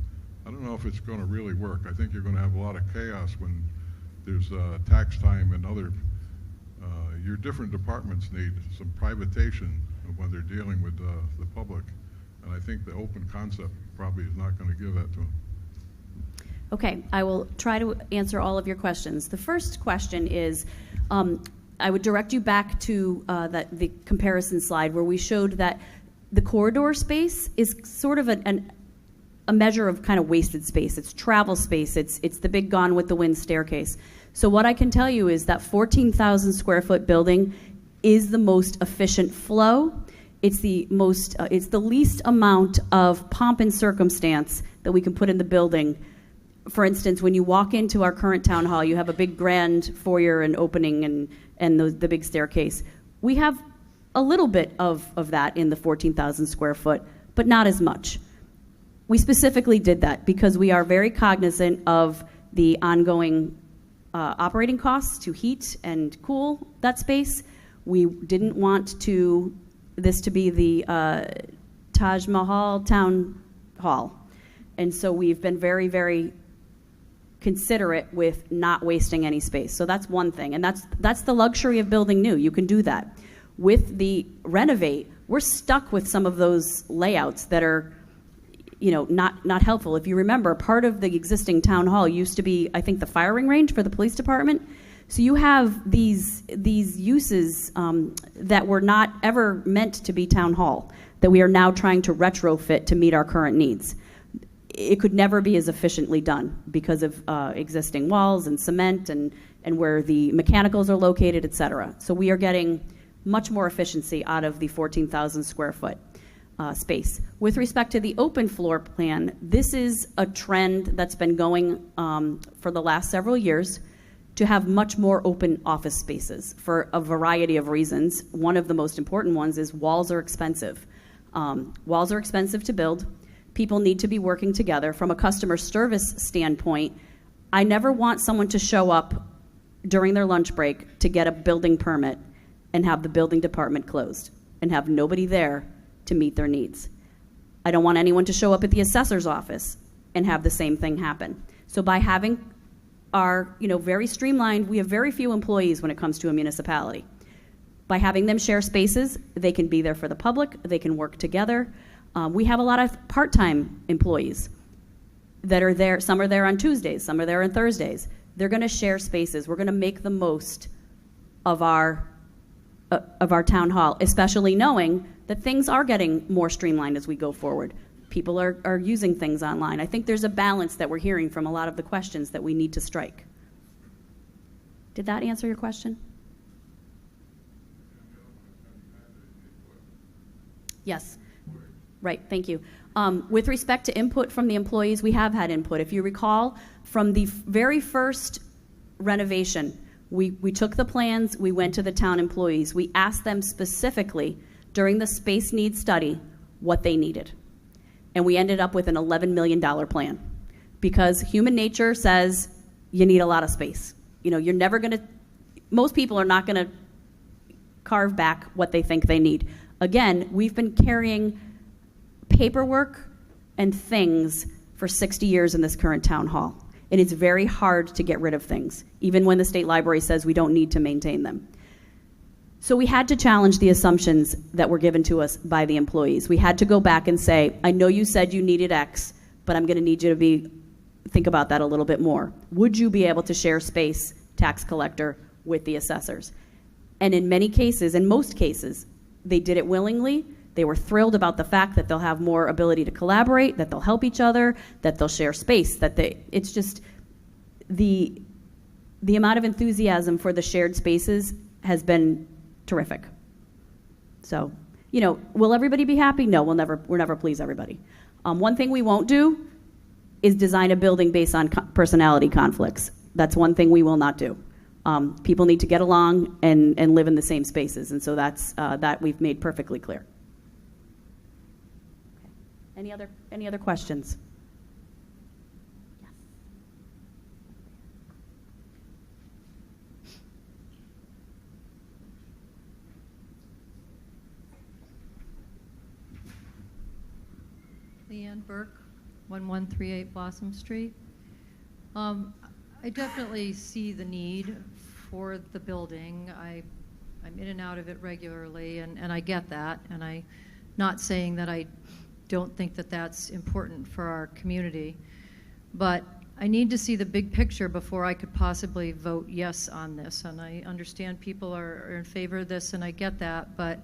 I don't know if it's going to really work. I think you're going to have a lot of chaos when there's tax time and other, your different departments need some privatization when they're dealing with the public. And I think the open concept probably is not going to give that to them. Okay, I will try to answer all of your questions. The first question is, I would direct you back to the comparison slide where we showed that the corridor space is sort of a measure of kind of wasted space. It's travel space. It's the big Gone with the Wind staircase. So what I can tell you is that 14,000 square foot building is the most efficient flow. It's the least amount of pomp and circumstance that we can put in the building. For instance, when you walk into our current town hall, you have a big grand foyer and opening and the big staircase. We have a little bit of that in the 14,000 square foot, but not as much. We specifically did that because we are very cognizant of the ongoing operating costs to heat and cool that space. We didn't want this to be the Taj Mahal Town Hall. And so we've been very, very considerate with not wasting any space. So that's one thing. And that's the luxury of building new. You can do that. With the renovate, we're stuck with some of those layouts that are not helpful. If you remember, part of the existing town hall used to be, I think, the firing range for the police department. So you have these uses that were not ever meant to be town hall, that we are now trying to retrofit to meet our current needs. It could never be as efficiently done because of existing walls and cement and where the mechanicals are located, et cetera. So we are getting much more efficiency out of the 14,000 square foot space. With respect to the open floor plan, this is a trend that's been going for the last several years to have much more open office spaces for a variety of reasons. One of the most important ones is walls are expensive. Walls are expensive to build. People need to be working together. From a customer service standpoint, I never want someone to show up during their lunch break to get a building permit and have the building department closed and have nobody there to meet their needs. I don't want anyone to show up at the assessor's office and have the same thing happen. So by having our, very streamlined, we have very few employees when it comes to a municipality. By having them share spaces, they can be there for the public, they can work together. We have a lot of part-time employees that are there. Some are there on Tuesdays, some are there on Thursdays. They're going to share spaces. We're going to make the most of our town hall, especially knowing that things are getting more streamlined as we go forward. People are using things online. I think there's a balance that we're hearing from a lot of the questions that we need to strike. Did that answer your question? Yes. Right, thank you. With respect to input from the employees, we have had input. If you recall, from the very first renovation, we took the plans, we went to the town employees. We asked them specifically during the space needs study what they needed. And we ended up with an $11 million plan because human nature says you need a lot of space. You're never going to, most people are not going to carve back what they think they need. Again, we've been carrying paperwork and things for 60 years in this current town hall. And it's very hard to get rid of things, even when the state library says we don't need to maintain them. So we had to challenge the assumptions that were given to us by the employees. We had to go back and say, I know you said you needed X, but I'm going to need you to think about that a little bit more. Would you be able to share space, tax collector, with the assessors? And in many cases, in most cases, they did it willingly. They were thrilled about the fact that they'll have more ability to collaborate, that they'll help each other, that they'll share space, it's just the amount of enthusiasm for the shared spaces has been terrific. So, will everybody be happy? No, we'll never please everybody. One thing we won't do is design a building based on personality conflicts. That's one thing we will not do. People need to get along and live in the same spaces, and so that we've made perfectly clear. Any other questions? Yes. Leanne Burke, 1138 Blossom Street. I definitely see the need for the building. I'm in and out of it regularly, and I get that. And I'm not saying that I don't think that that's important for our community. But I need to see the big picture before I could possibly vote yes on this. And I understand people are in favor of this, and I get that. But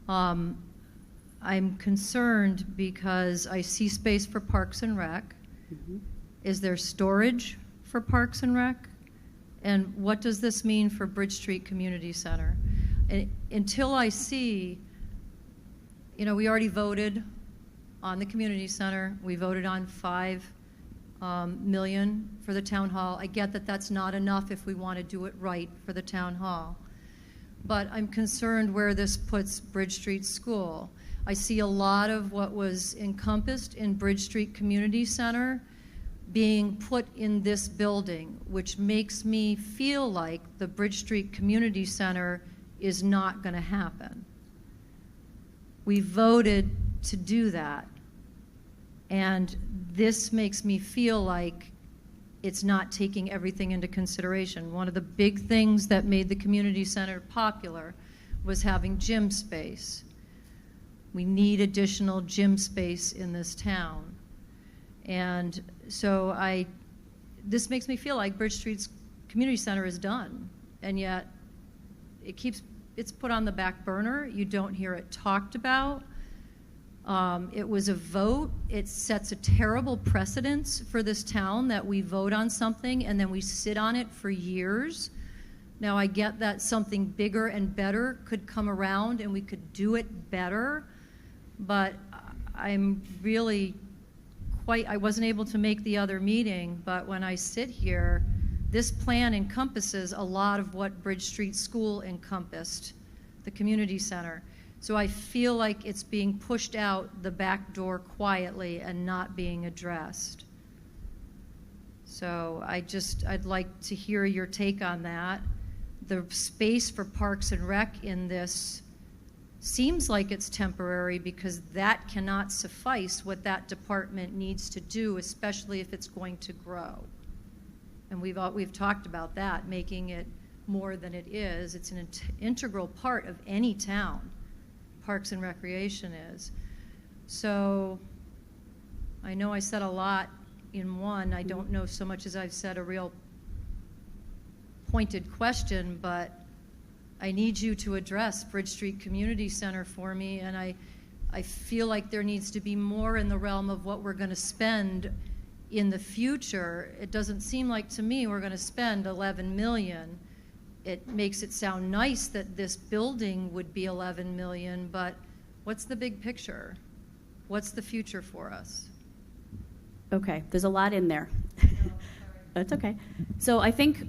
I'm concerned because I see space for Parks and Rec. Mhm. Is there storage for Parks and Rec? And what does this mean for Bridge Street Community Center? And until I see, we already voted on the community center. We voted on $5 million for the town hall. I get that that's not enough if we want to do it right for the town hall. But I'm concerned where this puts Bridge Street School. I see a lot of what was encompassed in Bridge Street Community Center being put in this building, which makes me feel like the Bridge Street Community Center is not going to happen. We voted to do that, and this makes me feel like it's not taking everything into consideration. One of the big things that made the community center popular was having gym space. We need additional gym space in this town. And so this makes me feel like Bridge Street's community center is done, and yet it's put on the back burner. You don't hear it talked about. It was a vote. It sets a terrible precedence for this town that we vote on something and then we sit on it for years. Now, I get that something bigger and better could come around and we could do it better, but I'm really I wasn't able to make the other meeting, but when I sit here, this plan encompasses a lot of what Bridge Street School encompassed, the community center. So I feel like it's being pushed out the back door quietly and not being addressed. So I'd like to hear your take on that. The space for Parks and Rec in this seems like it's temporary because that cannot suffice what that department needs to do, especially if it's going to grow. And we've talked about that, making it more than it is. It's an integral part of any town, Parks and Recreation is. So I know I said a lot in one. I don't know so much as I've said a real pointed question, but I need you to address Bridge Street Community Center for me, and I feel like there needs to be more in the realm of what we're going to spend in the future. It doesn't seem like to me we're going to spend $11 million. It makes it sound nice that this building would be $11 million, but what's the big picture? What's the future for us? Okay, there's a lot in there. That's okay. So I think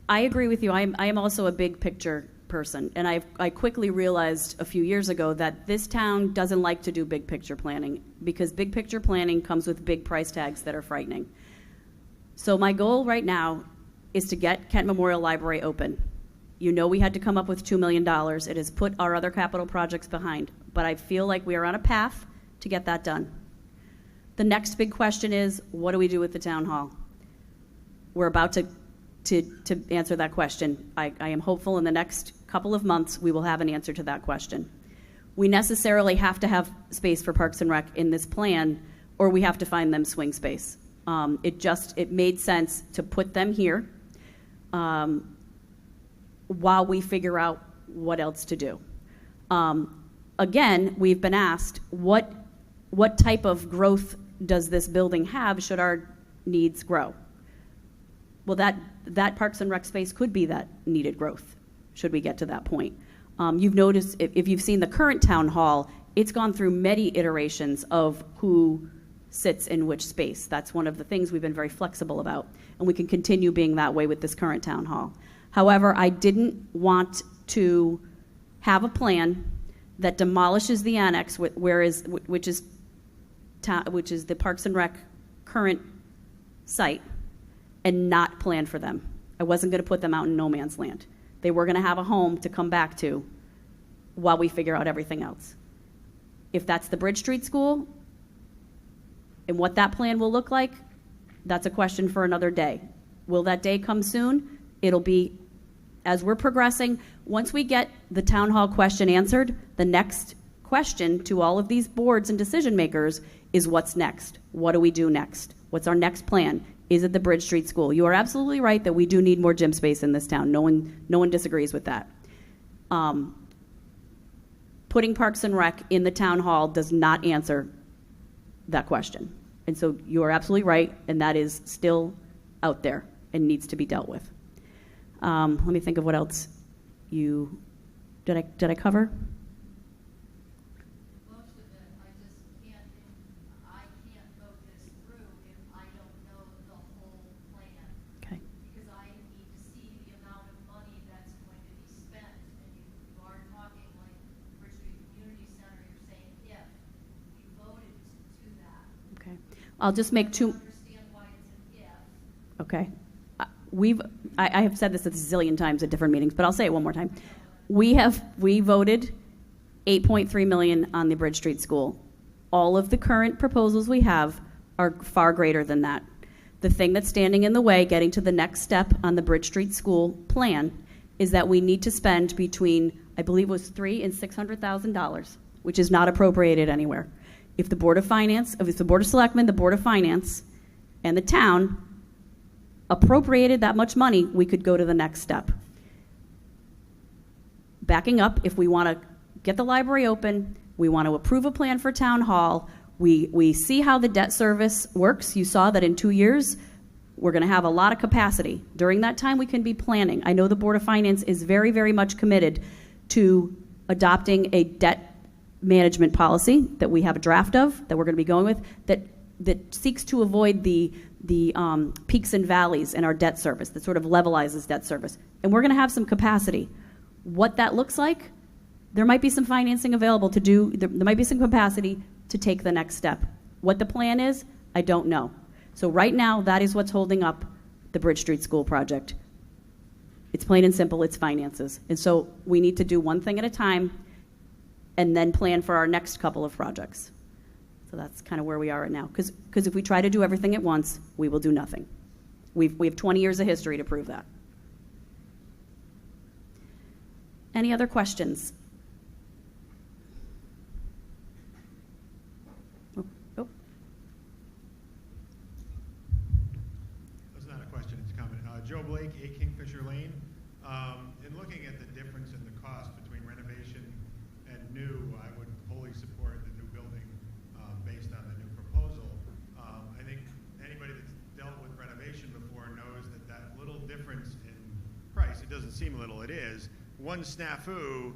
I agree with you. I am also a big picture person, and I quickly realized a few years ago that this town doesn't like to do big picture planning because big picture planning comes with big price tags that are frightening. So my goal right now is to get Kent Memorial Library open. We had to come up with $2 million. It has put our other capital projects behind, but I feel like we are on a path to get that done. The next big question is, what do we do with the town hall? We're about to answer that question. I am hopeful in the next couple of months we will have an answer to that question. We necessarily have to have space for Parks and Rec in this plan, or we have to find them swing space. It made sense to put them here while we figure out what else to do. Again, we've been asked, what type of growth does this building have should our needs grow? Well, that Parks and Rec space could be that needed growth, should we get to that point. You've noticed, if you've seen the current town hall, it's gone through many iterations of who sits in which space. That's one of the things we've been very flexible about, and we can continue being that way with this current town hall. However, I didn't want to have a plan that demolishes the annex, which is the Parks and Rec current site, and not plan for them. I wasn't going to put them out in no man's land. They were going to have a home to come back to while we figure out everything else. If that's the Bridge Street School, And what that plan will look like, that's a question for another day. Will that day come soon? It'll be, as we're progressing, once we get the town hall question answered, the next question to all of these boards and decision makers is what's next? What do we do next? What's our next plan? Is it the Bridge Street School? You are absolutely right that we do need more gym space in this town. No one disagrees with that. Putting Parks and Rec in the town hall does not answer that question. And so you are absolutely right, and that is still out there and needs to be dealt with. Let me think of what else did I cover? Most of it, I can't vote this through if I don't know the whole plan. Okay. Because I need to see the amount of money that's going to be spent. And you are talking like Bridge Street Community Center, you're saying if we voted to that. Okay. I'll just make I two. don't understand why it's an if. Okay. I have said this a zillion times at different meetings, but I'll say it one more time. We voted $8.3 million on the Bridge Street School. All of the current proposals we have are far greater than that. The thing that's standing in the way, getting to the next step on the Bridge Street School plan, is that we need to spend between, I believe it was $300,000 and $600,000, which is not appropriated anywhere. If the Board of Selectmen, the Board of Finance, and the town appropriated that much money, we could go to the next step. Backing up, if we want to get the library open, we want to approve a plan for town hall, we see how the debt service works. You saw that in 2 years, we're going to have a lot of capacity. During that time, we can be planning. I know the Board of Finance is very, very much committed to adopting a debt management policy that we have a draft of, that we're going to be going with, that seeks to avoid the peaks and valleys in our debt service, that sort of levelizes debt service. And we're going to have some capacity. What that looks like, there might be some financing available to do, there might be some capacity to take the next step. What the plan is, I don't know. So right now, that is what's holding up the Bridge Street School project. It's plain and simple, it's finances. And so we need to do one thing at a time and then plan for our next couple of projects. So that's kind of where we are right now. Because if we try to do everything at once, we will do nothing. We have 20 years of history to prove that. Any other questions? Oh. That's not a question, it's a comment. Joe Blake, 8 Kingfisher Lane. In looking at the difference in the cost between renovation and new, I would wholly support the new building based on the new proposal. I think anybody that's dealt with renovation before knows that little difference in price, it doesn't seem little, it is, one snafu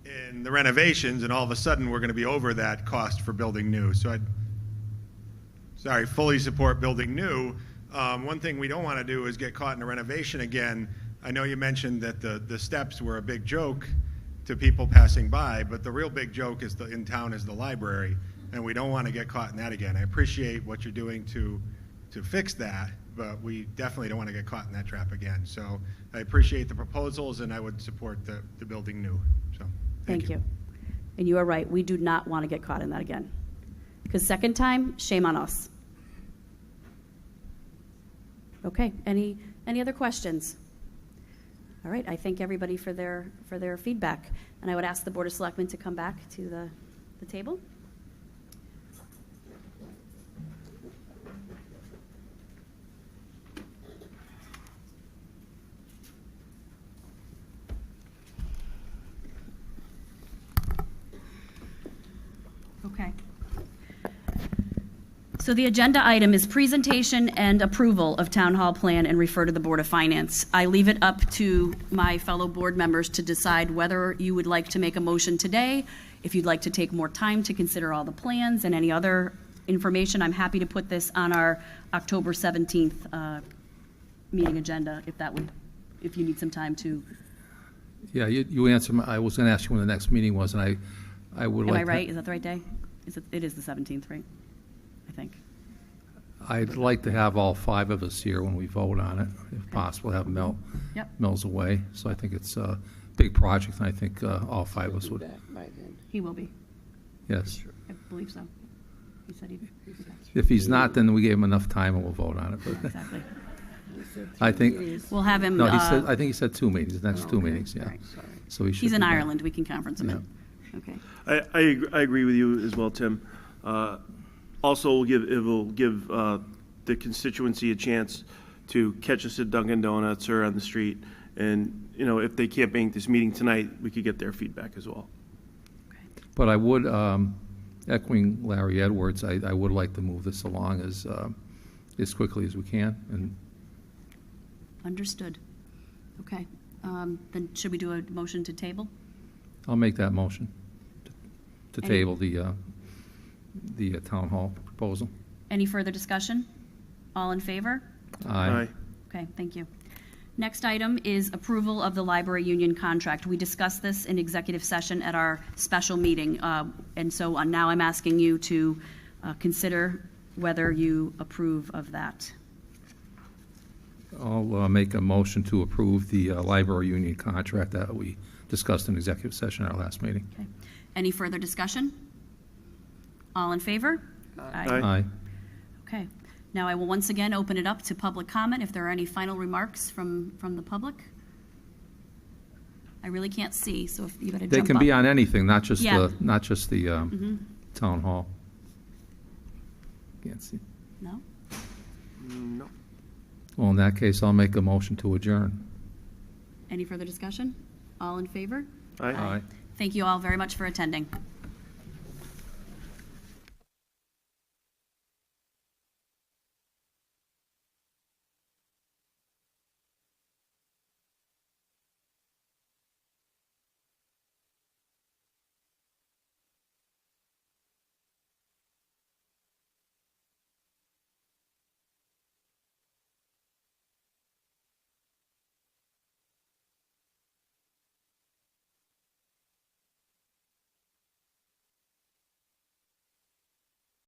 in the renovations, and all of a sudden we're going to be over that cost for building new. So fully support building new. One thing we don't want to do is get caught in a renovation again. I know you mentioned that the steps were a big joke to people passing by, but the real big joke in town is the library, and we don't want to get caught in that again. I appreciate what you're doing to fix that, but we definitely don't want to get caught in that trap again. So I appreciate the proposals, and I would support the building new. So Thank you. And you are right, we do not want to get caught in that again. Because second time, shame on us. Okay, any other questions? All right, I thank everybody for their feedback. And I would ask the Board of Selectmen to come back to the table. Okay. So the agenda item is presentation and approval of Town Hall Plan and refer to the Board of Finance. I leave it up to my fellow board members to decide whether you would like to make a motion today, if you'd like to take more time to consider all the plans and any other information. I'm happy to put this on our October 17th meeting agenda if you need some time to. Yeah, you answered. I was going to ask you when the next meeting was, and I would like. Am I right? Is that the right day? It is the 17th, right? I think. I'd like to have all 5 of us here when we vote on it, if possible, have Mills away. So I think it's a big project, and I think all 5 of us would. He will be. Yes. I believe so. He said he'd. If he's not, then we gave him enough time and we'll vote on it. But Exactly. I think, We'll have him. no, he said, I think he said 2 meetings. That's 2 meetings, yeah. Right. So he should. He's in be back. Ireland. We can conference him in. Okay. I agree with you as well, Tim. Also, it will give the constituency a chance to catch us at Dunkin' Donuts or on the street. And, if they can't make this meeting tonight, we could get their feedback as well. But I would, echoing Larry Edwards, I would like to move this along as quickly as we can. And Understood. Okay. Then should we do a motion to table? I'll make that motion to Any- table the town hall proposal. Any further discussion? All in favor? Aye. Okay, thank you. Next item is approval of the library union contract. We discussed this in executive session at our special meeting, and so now I'm asking you to consider whether you approve of that. I'll make a motion to approve the library union contract that we discussed in executive session at our last meeting. Okay. Any further discussion? All in favor? Aye. Okay. Now I will once again open it up to public comment if there are any final remarks from the public. I really can't see, so if you got to jump up. They can be on anything, not just Yeah. the town hall. Can't see. No? No. Well, in that case, I'll make a motion to adjourn. Any further discussion? All in favor? Aye. Thank you all very much for attending.